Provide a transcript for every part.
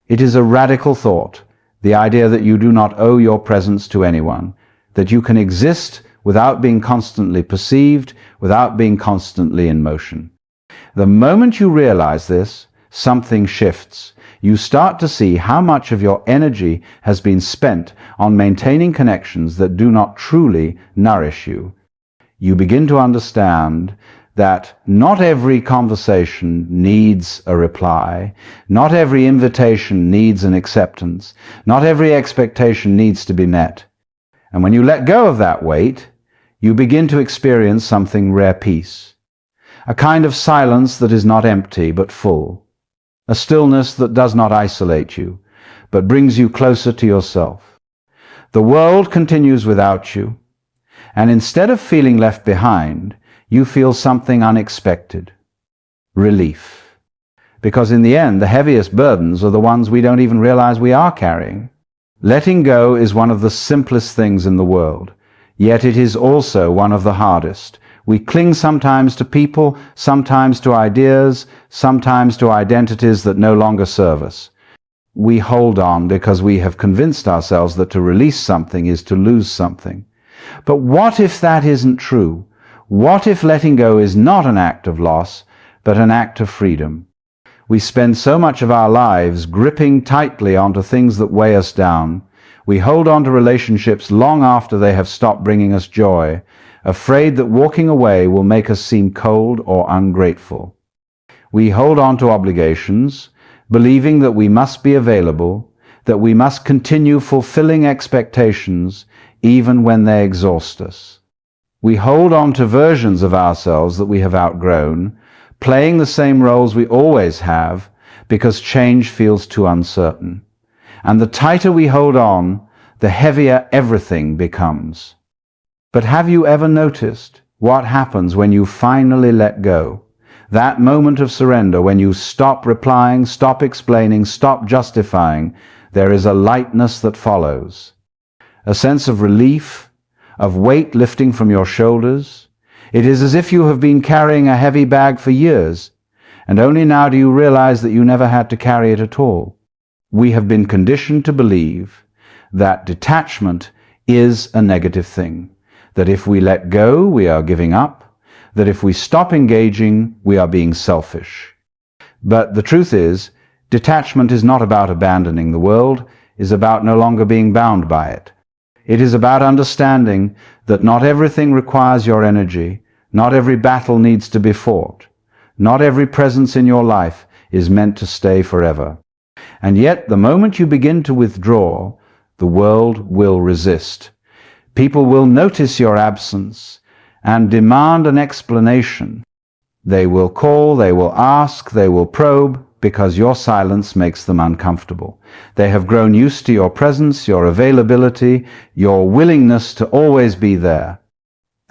It is a radical thought, the idea that you do not owe your presence to anyone, that you can exist without being constantly perceived, without being constantly in motion. The moment you realize this, something shifts. You start to see how much of your energy has been spent on maintaining connections that do not truly nourish you. You begin to understand that not every conversation needs a reply, not every invitation needs an acceptance, not every expectation needs to be met. And when you let go of that weight, you begin to experience something rare peace, a kind of silence that is not empty but full, a stillness that does not isolate you, but brings you closer to yourself. The world continues without you, and instead of feeling left behind, you feel something unexpected, relief. Because in the end, the heaviest burdens are the ones we don't even realize we are carrying. Letting go is one of the simplest things in the world, yet it is also one of the hardest. We cling sometimes to people, sometimes to ideas, sometimes to identities that no longer serve us. We hold on because we have convinced ourselves that to release something is to lose something. But what if that isn't true? What if letting go is not an act of loss, but an act of freedom? We spend so much of our lives gripping tightly onto things that weigh us down. We hold on to relationships long after they have stopped bringing us joy, afraid that walking away will make us seem cold or ungrateful. We hold on to obligations, believing that we must be available, that we must continue fulfilling expectations even when they exhaust us. We hold on to versions of ourselves that we have outgrown, playing the same roles we always have because change feels too uncertain. And the tighter we hold on, the heavier everything becomes. But have you ever noticed what happens when you finally let go? That moment of surrender, when you stop replying, stop explaining, stop justifying, there is a lightness that follows. A sense of relief, of weight lifting from your shoulders. It is as if you have been carrying a heavy bag for years, and only now do you realize that you never had to carry it at all. We have been conditioned to believe that detachment is a negative thing, that if we let go, we are giving up, that if we stop engaging, we are being selfish. But the truth is, detachment is not about abandoning the world, it is about no longer being bound by it. It is about understanding that not everything requires your energy, not every battle needs to be fought, not every presence in your life is meant to stay forever. And yet, the moment you begin to withdraw, the world will resist. People will notice your absence and demand an explanation. They will call, they will ask, they will probe, because your silence makes them uncomfortable. They have grown used to your presence, your availability, your willingness to always be there.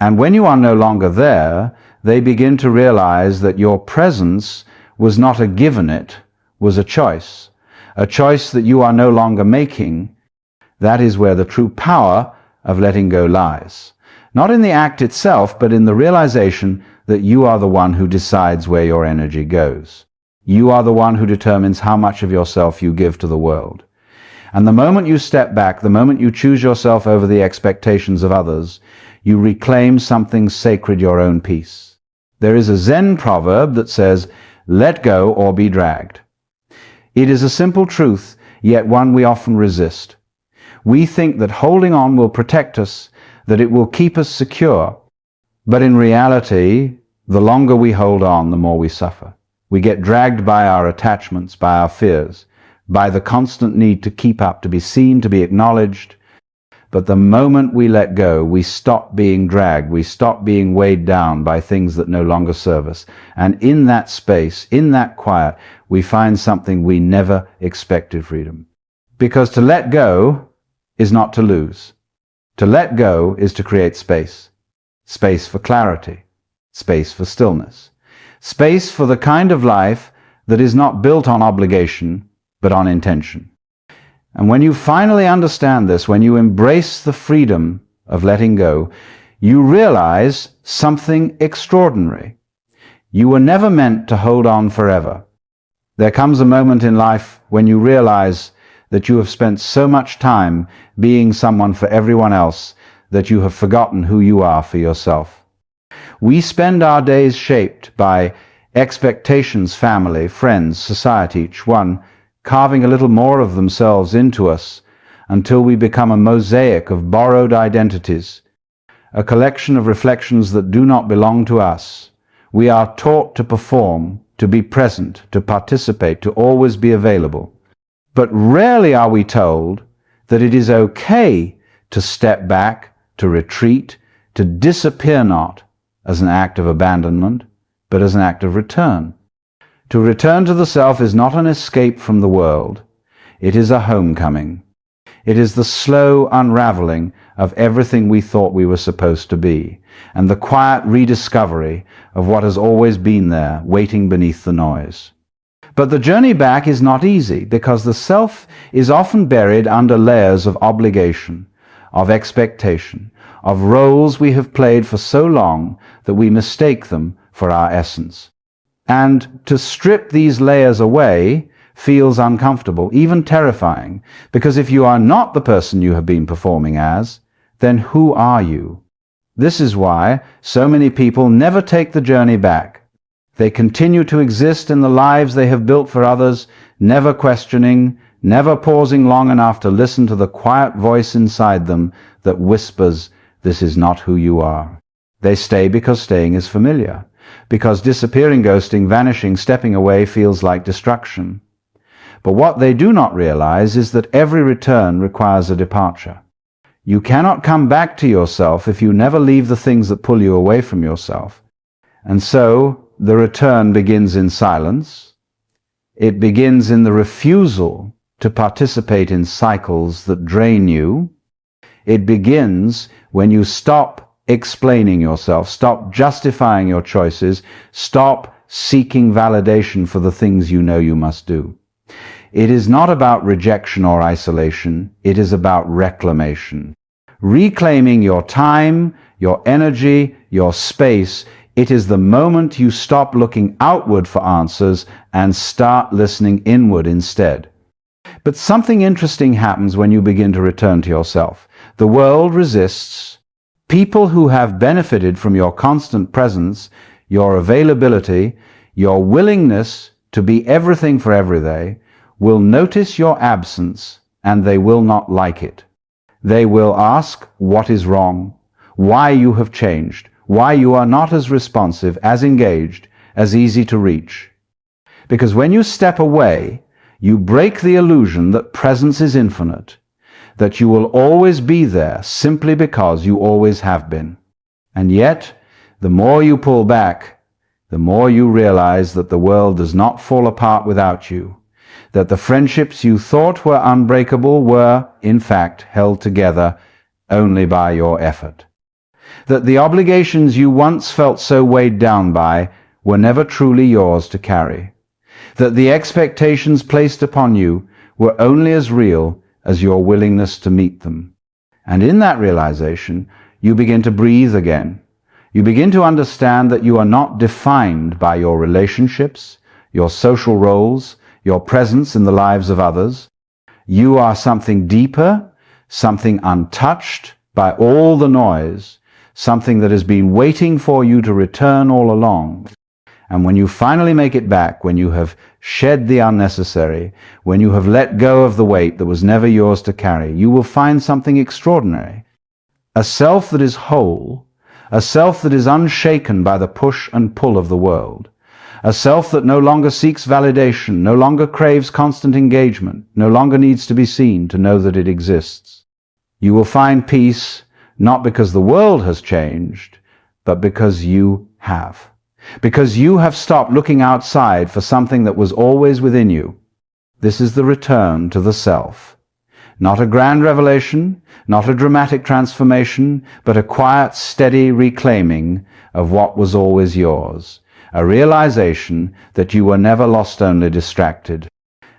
And when you are no longer there, they begin to realize that your presence was not a given, it was a choice that you are no longer making. That is where the true power of letting go lies. Not in the act itself, but in the realization that you are the one who decides where your energy goes. You are the one who determines how much of yourself you give to the world. And the moment you step back, the moment you choose yourself over the expectations of others, you reclaim something sacred, your own peace. There is a Zen proverb that says, "Let go or be dragged." It is a simple truth, yet one we often resist. We think that holding on will protect us, that it will keep us secure. But in reality, the longer we hold on, the more we suffer. We get dragged by our attachments, by our fears, by the constant need to keep up, to be seen, to be acknowledged. But the moment we let go, we stop being dragged, we stop being weighed down by things that no longer serve us. And in that space, in that quiet, we find something we never expected: freedom. Because to let go is not to lose. To let go is to create space. Space for clarity. Space for stillness. Space for the kind of life that is not built on obligation, but on intention. And when you finally understand this, when you embrace the freedom of letting go, you realize something extraordinary. You were never meant to hold on forever. There comes a moment in life when you realize that you have spent so much time being someone for everyone else that you have forgotten who you are for yourself. We spend our days shaped by expectations, family, friends, society, each one carving a little more of themselves into us until we become a mosaic of borrowed identities, a collection of reflections that do not belong to us. We are taught to perform, to be present, to participate, to always be available. But rarely are we told that it is okay to step back, to retreat, to disappear not as an act of abandonment, but as an act of return. To return to the self is not an escape from the world. It is a homecoming. It is the slow unraveling of everything we thought we were supposed to be, and the quiet rediscovery of what has always been there, waiting beneath the noise. But the journey back is not easy, because the self is often buried under layers of obligation, of expectation, of roles we have played for so long that we mistake them for our essence. And to strip these layers away feels uncomfortable, even terrifying, because if you are not the person you have been performing as, then who are you? This is why so many people never take the journey back. They continue to exist in the lives they have built for others, never questioning, never pausing long enough to listen to the quiet voice inside them that whispers, "This is not who you are." They stay because staying is familiar, because disappearing, ghosting, vanishing, stepping away feels like destruction. But what they do not realize is that every return requires a departure. You cannot come back to yourself if you never leave the things that pull you away from yourself. And so the return begins in silence. It begins in the refusal to participate in cycles that drain you. It begins when you stop explaining yourself, stop justifying your choices, stop seeking validation for the things you know you must do. It is not about rejection or isolation. It is about reclamation. Reclaiming your time, your energy, your space. It is the moment you stop looking outward for answers and start listening inward instead. But something interesting happens when you begin to return to yourself. The world resists. People who have benefited from your constant presence, your availability, your willingness to be everything for every day, will notice your absence, and they will not like it. They will ask what is wrong, why you have changed, why you are not as responsive, as engaged, as easy to reach. Because when you step away, you break the illusion that presence is infinite, that you will always be there simply because you always have been. And yet, the more you pull back, the more you realize that the world does not fall apart without you, that the friendships you thought were unbreakable were, in fact, held together only by your effort. That the obligations you once felt so weighed down by were never truly yours to carry. That the expectations placed upon you were only as real as your willingness to meet them. And in that realization, you begin to breathe again. You begin to understand that you are not defined by your relationships, your social roles, your presence in the lives of others. You are something deeper, something untouched by all the noise, something that has been waiting for you to return all along. And when you finally make it back, when you have shed the unnecessary, when you have let go of the weight that was never yours to carry, you will find something extraordinary. A self that is whole, a self that is unshaken by the push and pull of the world, a self that no longer seeks validation, no longer craves constant engagement, no longer needs to be seen to know that it exists. You will find peace not because the world has changed, but because you have. Because you have stopped looking outside for something that was always within you. This is the return to the self. Not a grand revelation, not a dramatic transformation, but a quiet, steady reclaiming of what was always yours. A realization that you were never lost, only distracted.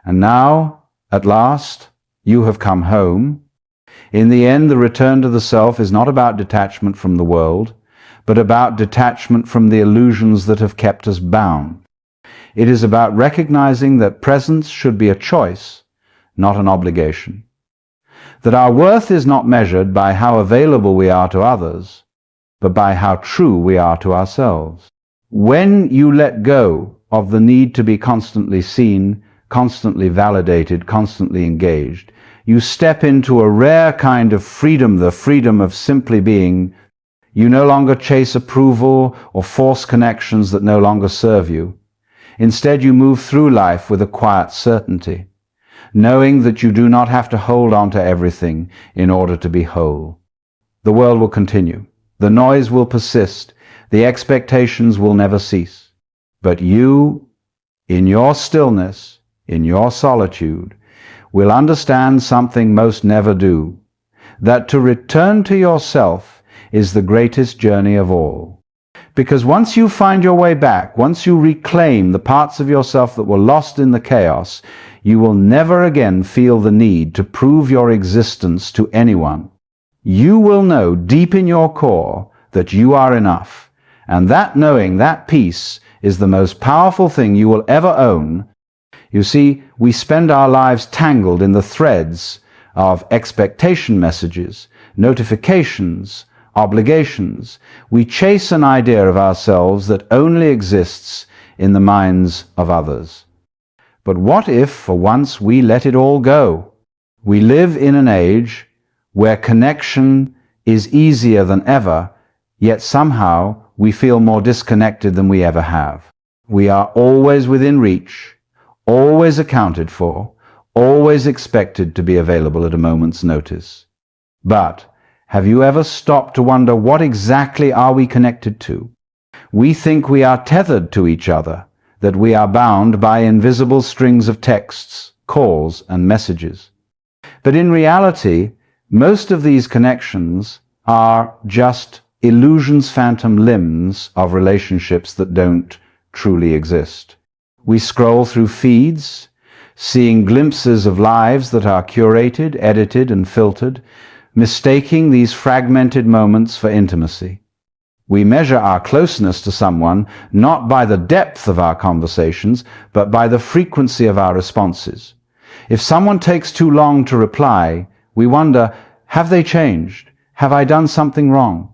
And now, at last, you have come home. In the end, the return to the self is not about detachment from the world, but about detachment from the illusions that have kept us bound. It is about recognizing that presence should be a choice, not an obligation. That our worth is not measured by how available we are to others, but by how true we are to ourselves. When you let go of the need to be constantly seen, constantly validated, constantly engaged, you step into a rare kind of freedom, the freedom of simply being. You no longer chase approval or force connections that no longer serve you. Instead, you move through life with a quiet certainty, knowing that you do not have to hold on to everything in order to be whole. The world will continue. The noise will persist. The expectations will never cease. But you, in your stillness, in your solitude, will understand something most never do, that to return to yourself is the greatest journey of all. Because once you find your way back, once you reclaim the parts of yourself that were lost in the chaos, you will never again feel the need to prove your existence to anyone. You will know deep in your core that you are enough, and that knowing, that peace, is the most powerful thing you will ever own. You see, we spend our lives tangled in the threads of expectation messages, notifications, obligations. We chase an idea of ourselves that only exists in the minds of others. But what if, for once, we let it all go? We live in an age where connection is easier than ever, yet somehow we feel more disconnected than we ever have. We are always within reach, always accounted for, always expected to be available at a moment's notice. But have you ever stopped to wonder, what exactly are we connected to? We think we are tethered to each other, that we are bound by invisible strings of texts, calls, and messages. But in reality, most of these connections are just illusions, phantom limbs of relationships that don't truly exist. We scroll through feeds, seeing glimpses of lives that are curated, edited, and filtered, mistaking these fragmented moments for intimacy. We measure our closeness to someone not by the depth of our conversations, but by the frequency of our responses. If someone takes too long to reply, we wonder, have they changed? Have I done something wrong?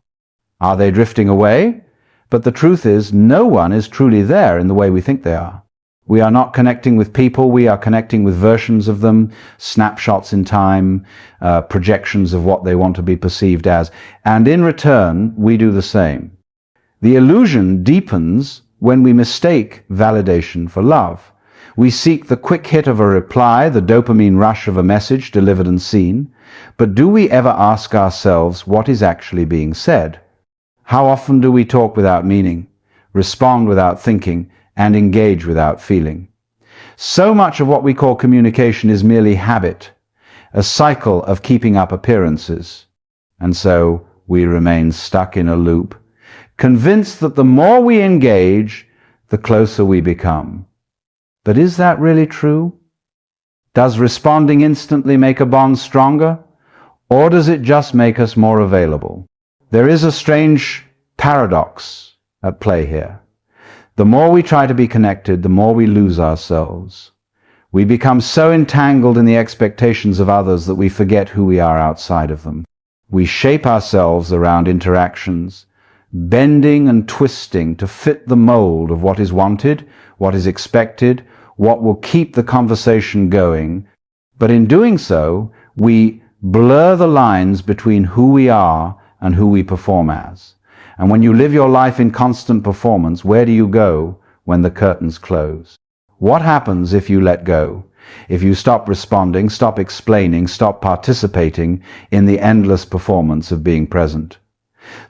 Are they drifting away? But the truth is, no one is truly there in the way we think they are. We are not connecting with people, we are connecting with versions of them, snapshots in time, projections of what they want to be perceived as, and in return, we do the same. The illusion deepens when we mistake validation for love. We seek the quick hit of a reply, the dopamine rush of a message delivered and seen, but do we ever ask ourselves what is actually being said? How often do we talk without meaning, respond without thinking, and engage without feeling? So much of what we call communication is merely habit, a cycle of keeping up appearances. And so we remain stuck in a loop, convinced that the more we engage, the closer we become. But is that really true? Does responding instantly make a bond stronger? Or does it just make us more available? There is a strange paradox at play here. The more we try to be connected, the more we lose ourselves. We become so entangled in the expectations of others that we forget who we are outside of them. We shape ourselves around interactions, bending and twisting to fit the mold of what is wanted, what is expected, what will keep the conversation going. But in doing so, we blur the lines between who we are and who we perform as. And when you live your life in constant performance, where do you go when the curtains close? What happens if you let go? If you stop responding, stop explaining, stop participating in the endless performance of being present?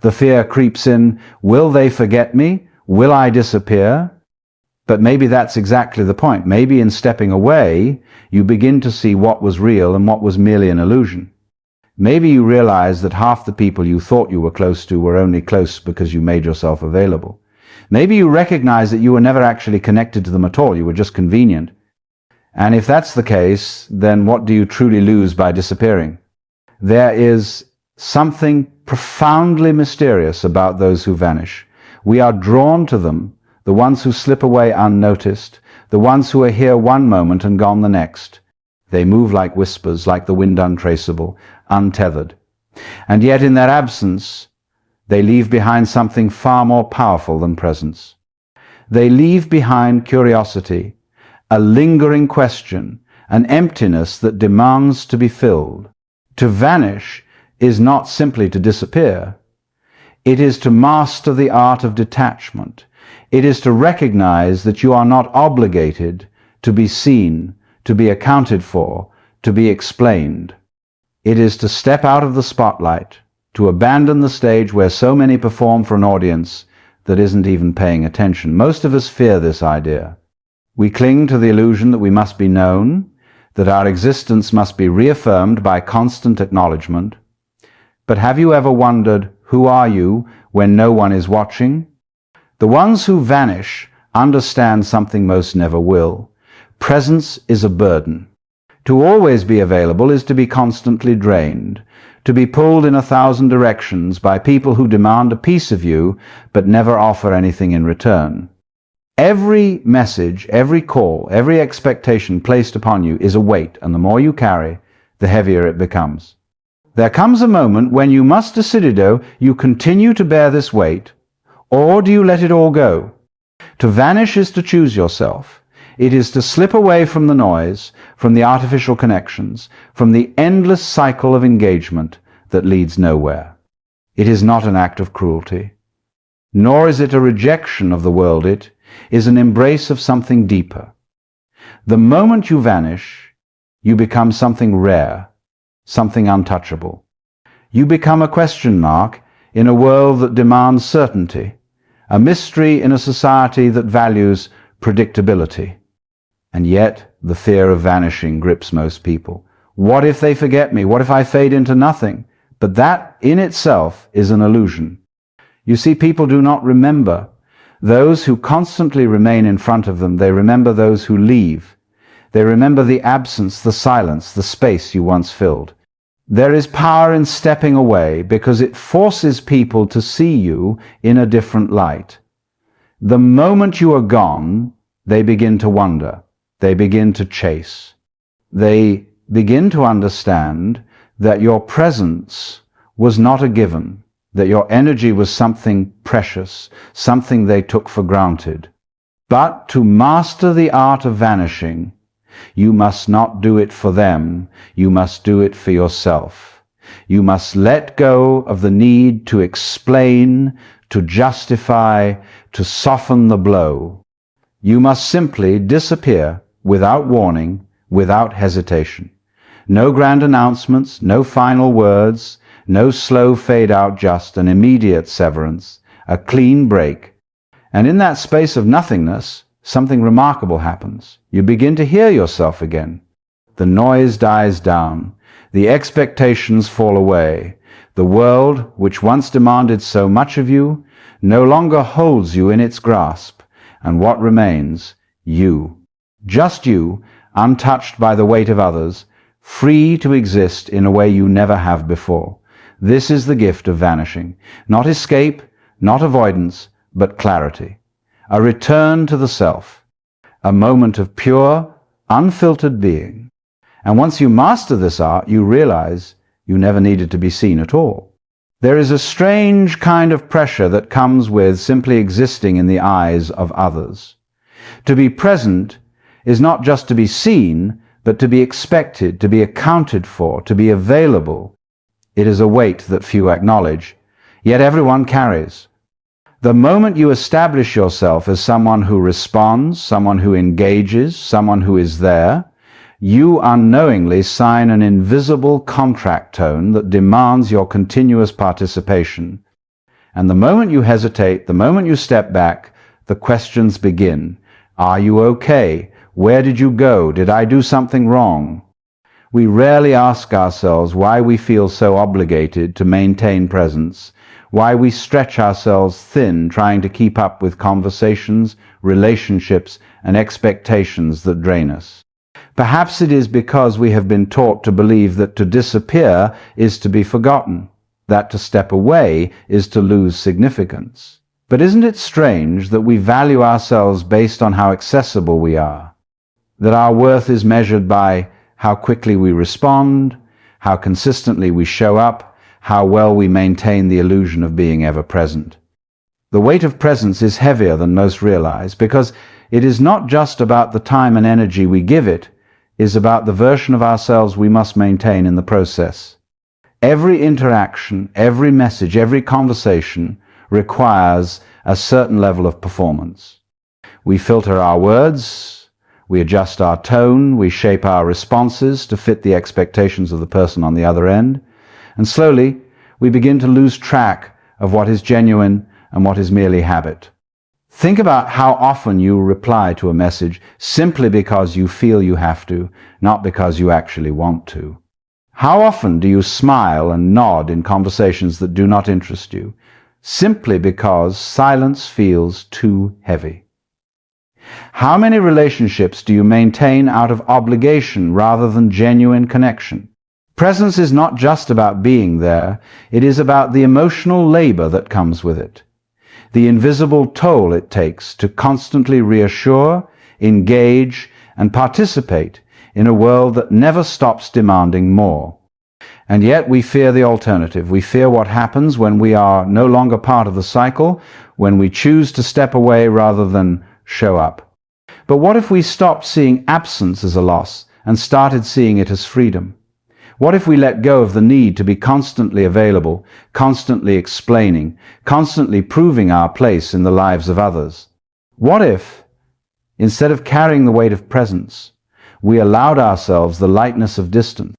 The fear creeps in, will they forget me? Will I disappear? But maybe that's exactly the point. Maybe in stepping away, you begin to see what was real and what was merely an illusion. Maybe you realize that half the people you thought you were close to were only close because you made yourself available. Maybe you recognize that you were never actually connected to them at all, you were just convenient. And if that's the case, then what do you truly lose by disappearing? There is something profoundly mysterious about those who vanish. We are drawn to them the ones who slip away unnoticed, the ones who are here one moment and gone the next. They move like whispers, like the wind untraceable, untethered. And yet in their absence, they leave behind something far more powerful than presence. They leave behind curiosity, a lingering question, an emptiness that demands to be filled. To vanish is not simply to disappear. It is to master the art of detachment. It is to recognize that you are not obligated to be seen, to be accounted for, to be explained. It is to step out of the spotlight, to abandon the stage where so many perform for an audience that isn't even paying attention. Most of us fear this idea. We cling to the illusion that we must be known, that our existence must be reaffirmed by constant acknowledgement. But have you ever wondered, who are you when no one is watching? The ones who vanish understand something most never will. Presence is a burden. To always be available is to be constantly drained, to be pulled in 1,000 directions by people who demand a piece of you but never offer anything in return. Every message, every call, every expectation placed upon you is a weight, and the more you carry, the heavier it becomes. There comes a moment when you must decide, do you continue to bear this weight, or do you let it all go? To vanish is to choose yourself. It is to slip away from the noise, from the artificial connections, from the endless cycle of engagement that leads nowhere. It is not an act of cruelty, nor is it a rejection of the world. It is an embrace of something deeper. The moment you vanish, you become something rare, something untouchable. You become a question mark in a world that demands certainty, a mystery in a society that values predictability. And yet, the fear of vanishing grips most people. What if they forget me? What if I fade into nothing? But that in itself is an illusion. You see, people do not remember those who constantly remain in front of them. They remember those who leave. They remember the absence, the silence, the space you once filled. There is power in stepping away because it forces people to see you in a different light. The moment you are gone, they begin to wonder. They begin to chase. They begin to understand that your presence was not a given, that your energy was something precious, something they took for granted. But to master the art of vanishing, you must not do it for them, you must do it for yourself. You must let go of the need to explain, to justify, to soften the blow. You must simply disappear without warning, without hesitation. No grand announcements, no final words, no slow fade out, just an immediate severance, a clean break. And in that space of nothingness, something remarkable happens. You begin to hear yourself again. The noise dies down. The expectations fall away. The world, which once demanded so much of you, no longer holds you in its grasp. And what remains? You. Just you, untouched by the weight of others, free to exist in a way you never have before. This is the gift of vanishing. Not escape, not avoidance, but clarity. A return to the self. A moment of pure, unfiltered being. And once you master this art, you realize you never needed to be seen at all. There is a strange kind of pressure that comes with simply existing in the eyes of others. To be present is not just to be seen, but to be expected, to be accounted for, to be available. It is a weight that few acknowledge, yet everyone carries. The moment you establish yourself as someone who responds, someone who engages, someone who is there, you unknowingly sign an invisible contract tone that demands your continuous participation. And the moment you hesitate, the moment you step back, the questions begin. Are you okay? Where did you go? Did I do something wrong? We rarely ask ourselves why we feel so obligated to maintain presence, why we stretch ourselves thin trying to keep up with conversations, relationships, and expectations that drain us. Perhaps it is because we have been taught to believe that to disappear is to be forgotten, that to step away is to lose significance. But isn't it strange that we value ourselves based on how accessible we are? That our worth is measured by how quickly we respond, how consistently we show up, how well we maintain the illusion of being ever present. The weight of presence is heavier than most realize because it is not just about the time and energy we give it, it is about the version of ourselves we must maintain in the process. Every interaction, every message, every conversation requires a certain level of performance. We filter our words, we adjust our tone, we shape our responses to fit the expectations of the person on the other end, and slowly we begin to lose track of what is genuine and what is merely habit. Think about how often you reply to a message simply because you feel you have to, not because you actually want to. How often do you smile and nod in conversations that do not interest you, simply because silence feels too heavy? How many relationships do you maintain out of obligation rather than genuine connection? Presence is not just about being there, it is about the emotional labor that comes with it. The invisible toll it takes to constantly reassure, engage, and participate in a world that never stops demanding more. And yet we fear the alternative. We fear what happens when we are no longer part of the cycle, when we choose to step away rather than show up. But what if we stopped seeing absence as a loss and started seeing it as freedom? What if we let go of the need to be constantly available, constantly explaining, constantly proving our place in the lives of others? What if, instead of carrying the weight of presence, we allowed ourselves the lightness of distance?